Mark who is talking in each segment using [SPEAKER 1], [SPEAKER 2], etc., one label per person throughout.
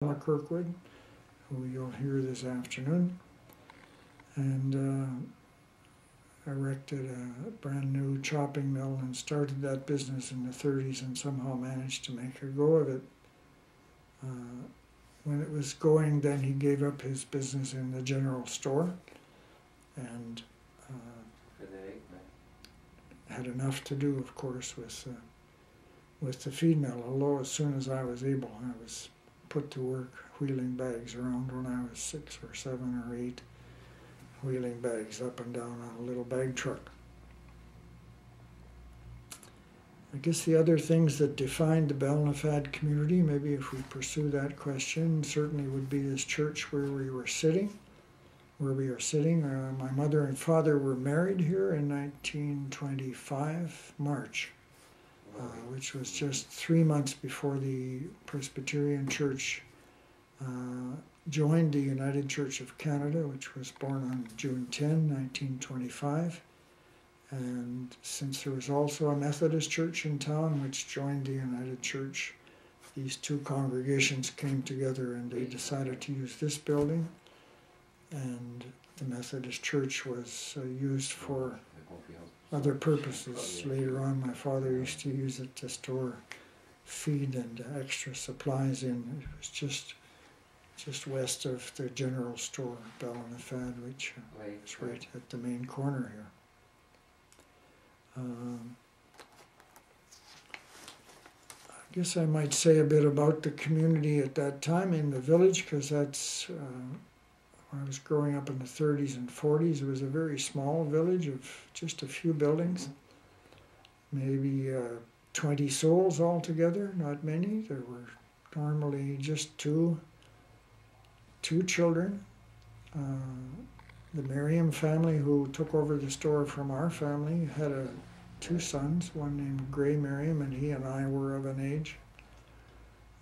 [SPEAKER 1] Kirkwood, who you'll hear this afternoon, and erected a brand new chopping mill and started that business in the 30s and somehow managed to make a go of it. When it was going, then he gave up his business in the general store and had enough to do, of course, with the feed mill, although as soon as I was able, I was put to work wheeling bags around when I was 6 or 7 or 8, wheeling bags up and down on a little bag truck. I guess the other things that defined the Ballinafad community, maybe if we pursue that question, certainly would be this church where we are sitting. My mother and father were married here in 1925, March. Which was just 3 months before the Presbyterian Church joined the United Church of Canada, which was born on June 10, 1925. And since there was also a Methodist church in town which joined the United Church, these two congregations came together and they decided to use this building. And the Methodist church was used for other purposes. Later on, my father used to use it to store feed and extra supplies in. It was just west of the general store, Ballinafad, which is right at the main corner here. I guess I might say a bit about the community at that time in the village, because that's when I was growing up in the 30s and 40s. It was a very small village of just a few buildings, maybe 20 souls altogether, not many. There were normally just two children. The Merriam family, who took over the store from our family, had two sons, one named Gray Merriam, and he and I were of an age.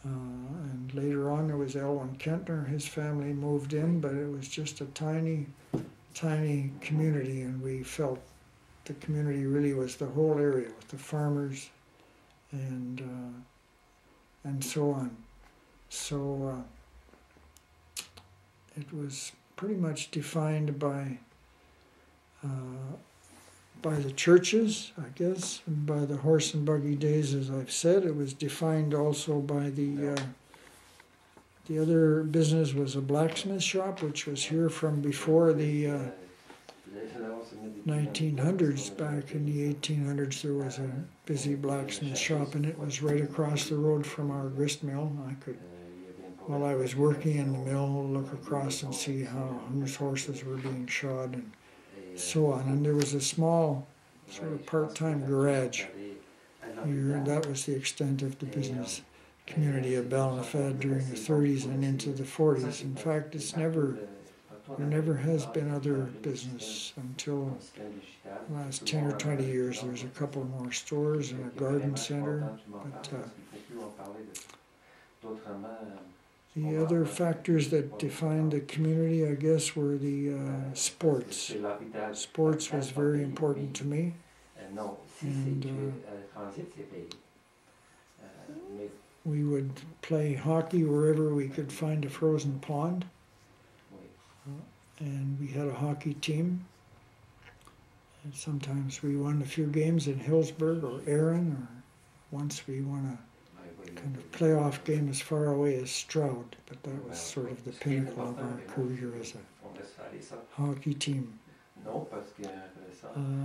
[SPEAKER 1] And later on there was Elwin Kentner. His family moved in, but it was just a tiny community, and we felt the community really was the whole area with the farmers and so on. So it was pretty much defined by the churches, I guess, and by the horse and buggy days, as I've said. It was defined also by the other business was a blacksmith shop, which was here from before the 1900s. Back in the 1800s, there was a busy blacksmith shop, and it was right across the road from our grist mill. I could, while I was working in the mill, look across and see whose horses were being shod and so on. And there was a small sort of part-time garage here, and that was the extent of the business community of Ballinafad during the 30s and into the 40s. In fact, there never has been other business until the last 10 or 20 years. There's a couple more stores and a garden center, but the other factors that defined the community, I guess, were the sports. Sports was very important to me, and we would play hockey wherever we could find a frozen pond, and we had a hockey team. And sometimes we won a few games in Hillsburg or Erin, or once we won a kind of playoff game as far away as Stroud, but that was sort of the pinnacle of our career as a hockey team.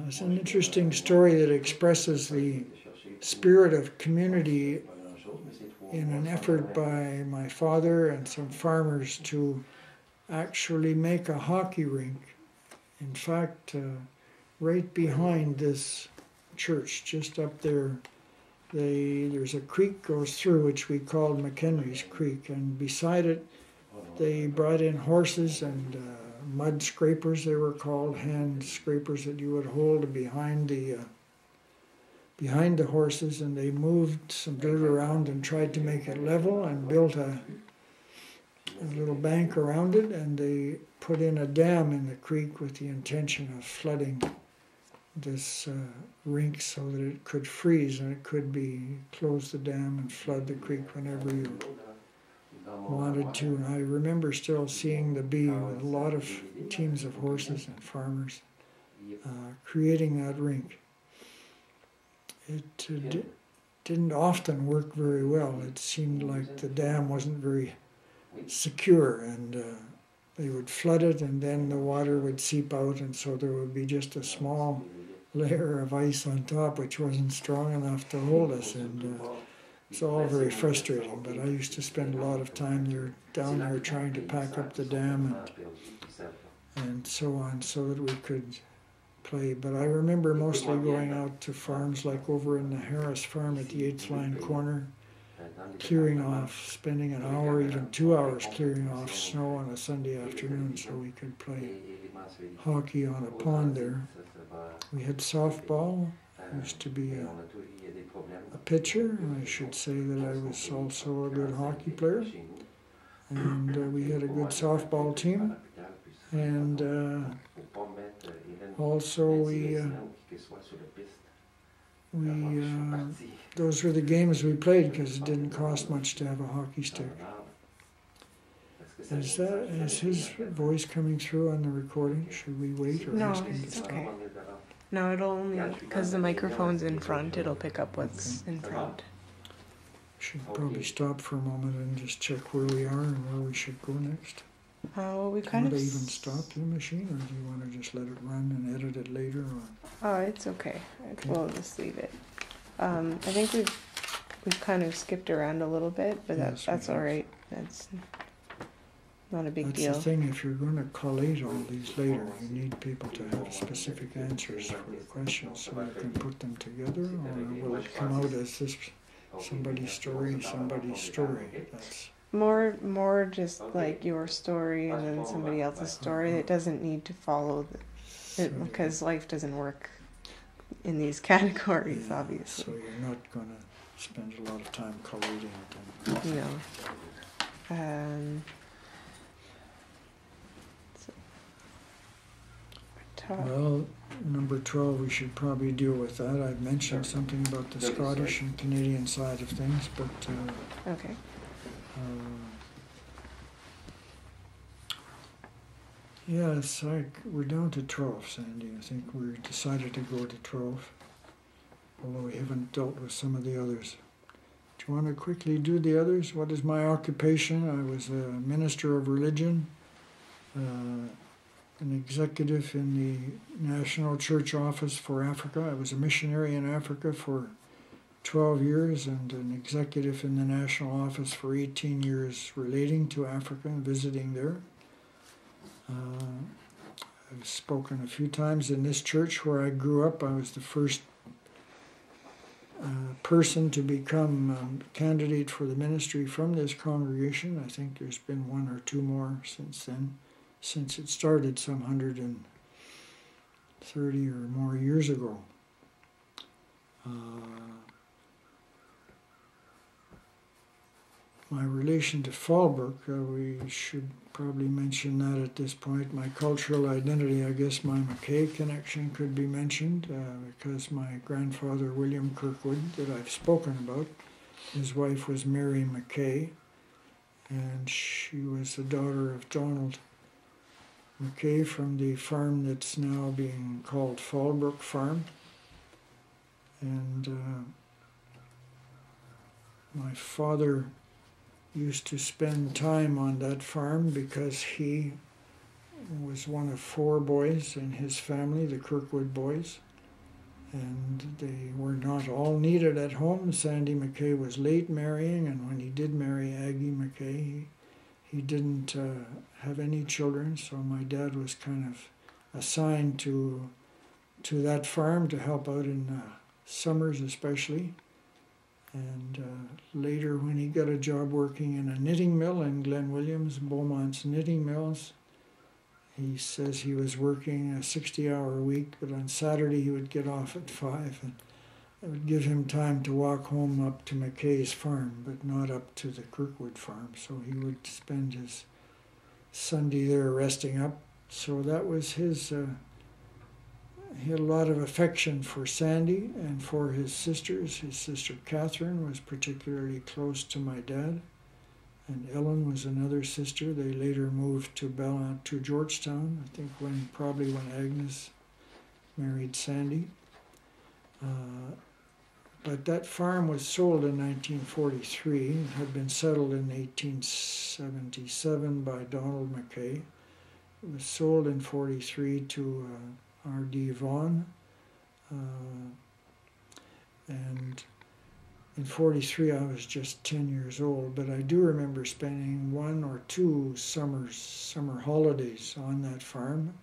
[SPEAKER 1] It's an interesting story that expresses the spirit of community in an effort by my father and some farmers to actually make a hockey rink. In fact, right behind this church, just up there, there's a creek goes through, which we called McHenry's Creek, and beside it they brought in horses and mud scrapers, they were called, hand scrapers that you would hold behind the horses, and they moved some dirt around and tried to make it level and built a little bank around it, and they put in a dam in the creek with the intention of flooding this rink so that it could freeze and it could be close the dam and flood the creek whenever you wanted to. And I remember still seeing the B with a lot of teams of horses and farmers creating that rink. It didn't often work very well. It seemed like the dam wasn't very secure, and they would flood it, and then the water would seep out, and so there would be just a small layer of ice on top, which wasn't strong enough to hold us, and it's all very frustrating. But I used to spend a lot of time down there trying to pack up the dam and so on, so that we could play. But I remember mostly going out to farms, like over in the Harris farm at the 8th line corner, clearing off, spending an hour, even 2 hours clearing off snow on a Sunday afternoon so we could play hockey on a pond there. We had softball. I used to be a pitcher, and I should say that I was also a good hockey player. And we had a good softball team. And also those were the games we played because it didn't cost much to have a hockey stick. Is his voice coming through on the recording? Should we wait or ask him to stop?
[SPEAKER 2] Okay. No, it'll only, because the microphone's in front, it'll pick up what's in front.
[SPEAKER 1] Should probably stop for a moment and just check where we are and where we should go next.
[SPEAKER 2] Well, we
[SPEAKER 1] Do
[SPEAKER 2] kind
[SPEAKER 1] you
[SPEAKER 2] of...
[SPEAKER 1] want to even stop the machine, or do you want to just let it run and edit it later? Or?
[SPEAKER 2] Oh, it's okay. We'll just leave it. I think we've kind of skipped around a little bit, but that's all right. That's not a big deal.
[SPEAKER 1] That's the thing, if you're going to collate all these later, you need people to have specific answers for the questions so you can put them together, or will it come out as this somebody's story? That's
[SPEAKER 2] more just like your story and then somebody else's story. It doesn't need to follow because life doesn't work in these categories, obviously.
[SPEAKER 1] So you're not going to spend a lot of time collating it.
[SPEAKER 2] No.
[SPEAKER 1] Well, number 12, we should probably deal with that. I've mentioned something about the Scottish and Canadian side of things, but
[SPEAKER 2] okay.
[SPEAKER 1] Yeah, it's like we're down to 12, Sandy. I think we decided to go to 12, although we haven't dealt with some of the others. Do you want to quickly do the others? What is my occupation? I was a minister of religion, an executive in the National Church Office for Africa. I was a missionary in Africa for 12 years and an executive in the National Office for 18 years relating to Africa and visiting there. I've spoken a few times in this church where I grew up. I was the first person to become a candidate for the ministry from this congregation. I think there's been one or two more since then, since it started some 130 or more years ago. My relation to Fallbrook, we should probably mention that at this point. My cultural identity, I guess my Mackay connection could be mentioned because my grandfather, William Kirkwood, that I've spoken about, his wife was Mary Mackay, and she was the daughter of Donald Mackay from the farm that's now being called Fallbrook Farm. And my father used to spend time on that farm because he was one of 4 boys in his family, the Kirkwood boys, and they were not all needed at home. Sandy Mackay was late marrying, and when he did marry Aggie Mackay, he didn't have any children, so my dad was kind of assigned to that farm to help out in summers especially. And later, when he got a job working in a knitting mill in Glen Williams, Beaumont's Knitting Mills, he says he was working a 60-hour week, but on Saturday he would get off at 5, and it would give him time to walk home up to Mackay's farm, but not up to the Kirkwood farm. So he would spend his Sunday there resting up. So that was his... he had a lot of affection for Sandy and for his sisters. His sister Catherine was particularly close to my dad. and Ellen was another sister. They later moved to Georgetown, I think probably when Agnes married Sandy. But that farm was sold in 1943. It had been settled in 1877 by Donald McKay. It was sold in 43 to R.D. Vaughan. And in 43 I was just 10 years old, but I do remember spending 1 or 2 summer holidays on that farm.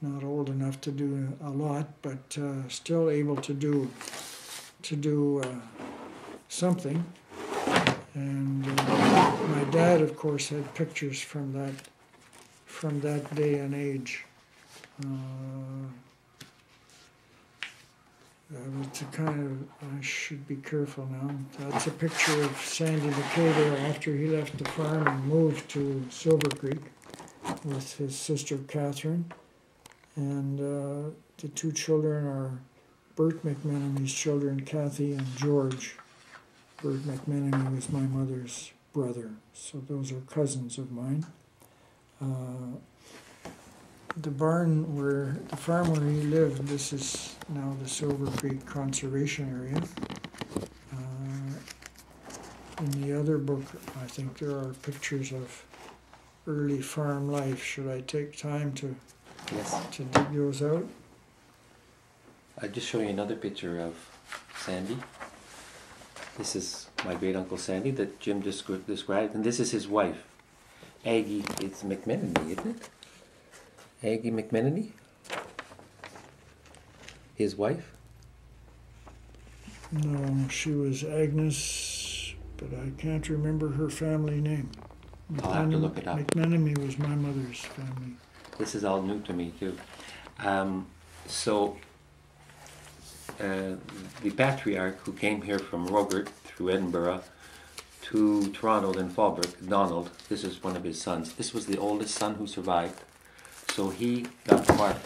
[SPEAKER 1] Not old enough to do a lot, but still able to do something. And my dad, of course, had pictures from that day and age. It's a kind of, I should be careful now. That's a picture of Sandy McKay there after he left the farm and moved to Silver Creek with his sister Catherine. And the 2 children are Bert McMenemy's children, Kathy and George. Bert McMenemy was my mother's brother, so those are cousins of mine. The farm where he lived, this is now the Silver Creek Conservation Area. In the other book, I think there are pictures of early farm life. Should I take time to dig those out?
[SPEAKER 3] I'll just show you another picture of Sandy. This is my great uncle Sandy that Jim described, and this is his wife, Aggie. It's McMenemy, isn't it? Aggie McMenemy, his wife.
[SPEAKER 1] No, she was Agnes, but I can't remember her family name.
[SPEAKER 3] I'll have to look it up.
[SPEAKER 1] McMenemy was my mother's family.
[SPEAKER 3] This is all new to me too. The patriarch who came here from Rogert through Edinburgh to Toronto, then Fallbrook, Donald, this is one of his sons. This was the oldest son who survived, so he got the farm.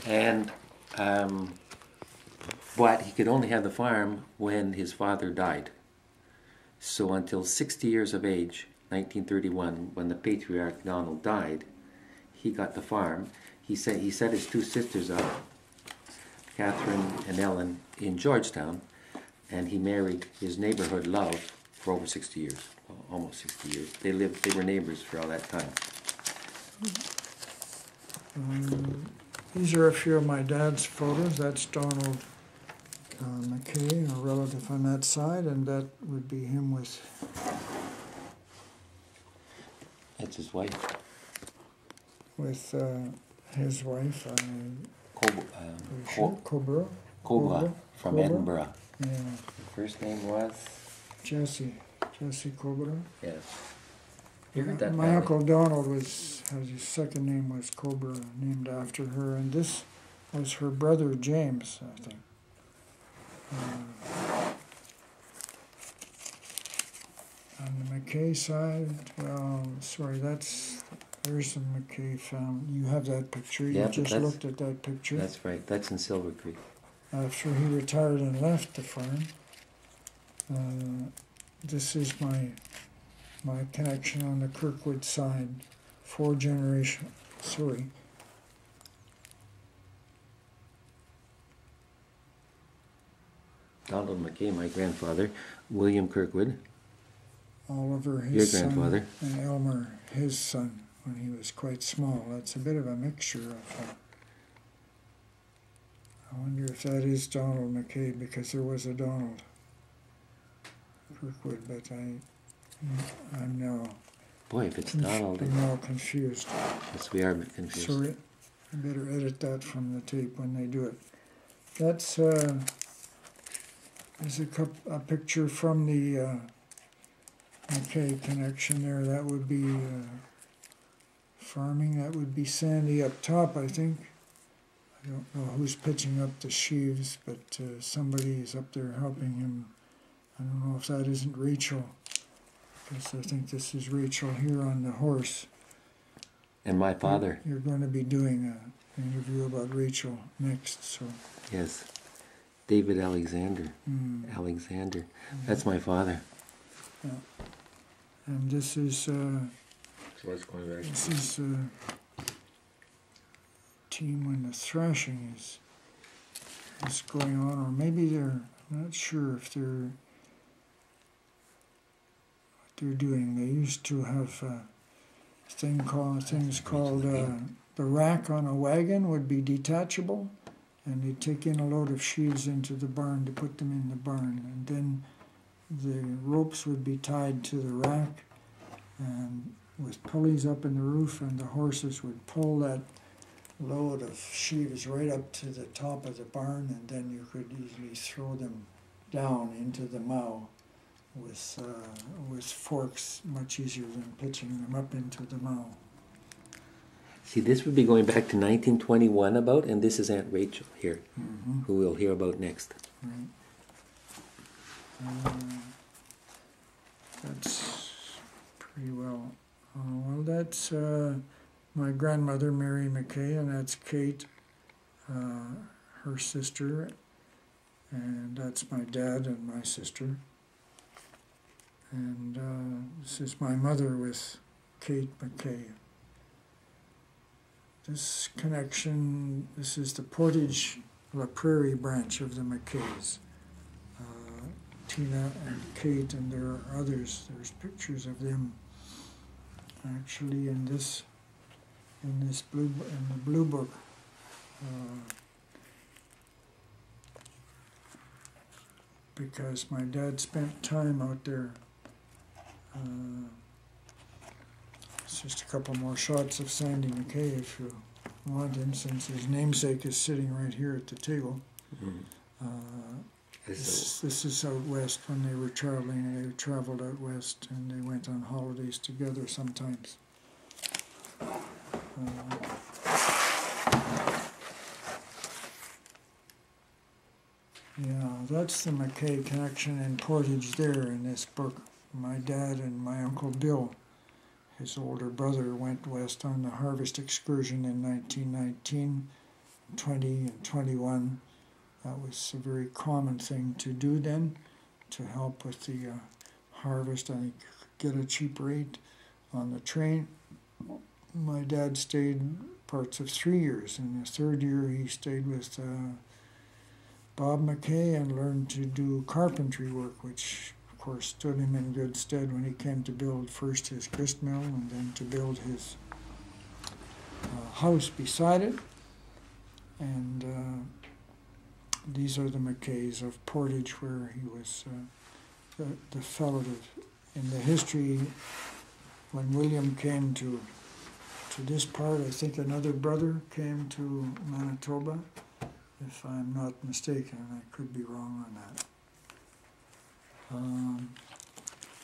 [SPEAKER 3] And but he could only have the farm when his father died. So until 60 years of age, 1931, when the patriarch Donald died, he got the farm. He set his 2 sisters up, Catherine and Ellen, in Georgetown, and he married his neighborhood love for over 60 years, almost 60 years. They were neighbors for all that time.
[SPEAKER 1] These are a few of my dad's photos. That's Donald McKay, a relative on that side, and that would be him with...
[SPEAKER 3] That's his wife.
[SPEAKER 1] With his wife,
[SPEAKER 3] Cobra from
[SPEAKER 1] Cobra?
[SPEAKER 3] Edinburgh.
[SPEAKER 1] Yeah.
[SPEAKER 3] The first name was?
[SPEAKER 1] Jesse Cobra.
[SPEAKER 3] Yeah. You heard that?
[SPEAKER 1] My Uncle Donald his second name was Cobra, named after her, and this was her brother James, I think. On the McKay side, well, sorry, there's the McKay family. You have that picture.
[SPEAKER 3] Yeah,
[SPEAKER 1] you just looked at that picture.
[SPEAKER 3] That's right. That's in Silver Creek.
[SPEAKER 1] After he retired and left the farm, this is my connection on the Kirkwood side, 4 generations. Sorry.
[SPEAKER 3] Donald McKay, my grandfather. William Kirkwood.
[SPEAKER 1] Oliver, his
[SPEAKER 3] Your
[SPEAKER 1] son,
[SPEAKER 3] grandfather.
[SPEAKER 1] and Elmer, his son, when he was quite small. That's a bit of a mixture of... I wonder if that is Donald McKay, because there was a Donald Kirkwood, but I'm now...
[SPEAKER 3] Boy, if it's Donald...
[SPEAKER 1] I'm now confused.
[SPEAKER 3] Yes, we are a bit confused.
[SPEAKER 1] Sorry, I better edit that from the tape when they do it. That's... there's a picture from the McKay connection there. That would be farming. That would be Sandy up top, I think. I don't know who's pitching up the sheaves, but somebody is up there helping him. I don't know if that isn't Rachel, because I think this is Rachel here on the horse.
[SPEAKER 3] And my father.
[SPEAKER 1] You're going to be doing an interview about Rachel next, so...
[SPEAKER 3] Yes. David Alexander. Alexander. That's my father.
[SPEAKER 1] Yeah. And this is
[SPEAKER 3] So what's going back?
[SPEAKER 1] this is team when the thrashing is going on, or maybe they're, I'm not sure if they're doing. They used to have things called the rack on a wagon would be detachable, and they'd take in a load of sheaves into the barn to put them in the barn, and then the ropes would be tied to the rack and with pulleys up in the roof, and the horses would pull that load of sheaves right up to the top of the barn, and then you could easily throw them down into the mow with forks, much easier than pitching them up into the mow.
[SPEAKER 3] See, this would be going back to 1921 about, and this is Aunt Rachel here, who we'll hear about next.
[SPEAKER 1] Right. That's pretty well. Well, that's my grandmother, Mary McKay, and that's Kate, her sister, and that's my dad and my sister. And this is my mother with Kate McKay. This connection, this is the Portage La Prairie branch of the McKays. Tina and Kate, and there are others. There's pictures of them actually in the blue book. Because my dad spent time out there. It's just a couple more shots of Sandy McKay if you want him, since his namesake is sitting right here at the table. This is out west when they were traveling. They traveled out west and they went on holidays together sometimes. Yeah, that's the McKay connection in Portage there in this book. My dad and my Uncle Bill, his older brother, went west on the harvest excursion in 1919, 20 and 21. That was a very common thing to do then, to help with the harvest. I think you could get a cheap rate on the train. My dad stayed parts of 3 years. In the third year, he stayed with Bob McKay and learned to do carpentry work, which of course stood him in good stead when he came to build first his grist mill and then to build his house beside it. And these are the McKays of Portage, where he was the fellow in the history. When William came to this part, I think another brother came to Manitoba, if I'm not mistaken. I could be wrong on that.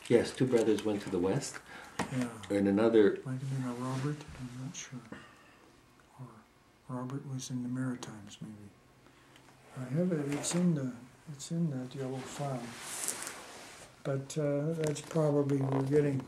[SPEAKER 3] Yes, two brothers went to the west.
[SPEAKER 1] Yeah.
[SPEAKER 3] And another...
[SPEAKER 1] Might have been a Robert, I'm not sure. Or Robert was in the Maritimes, maybe. I have it. It's in that yellow file. But that's probably, we're getting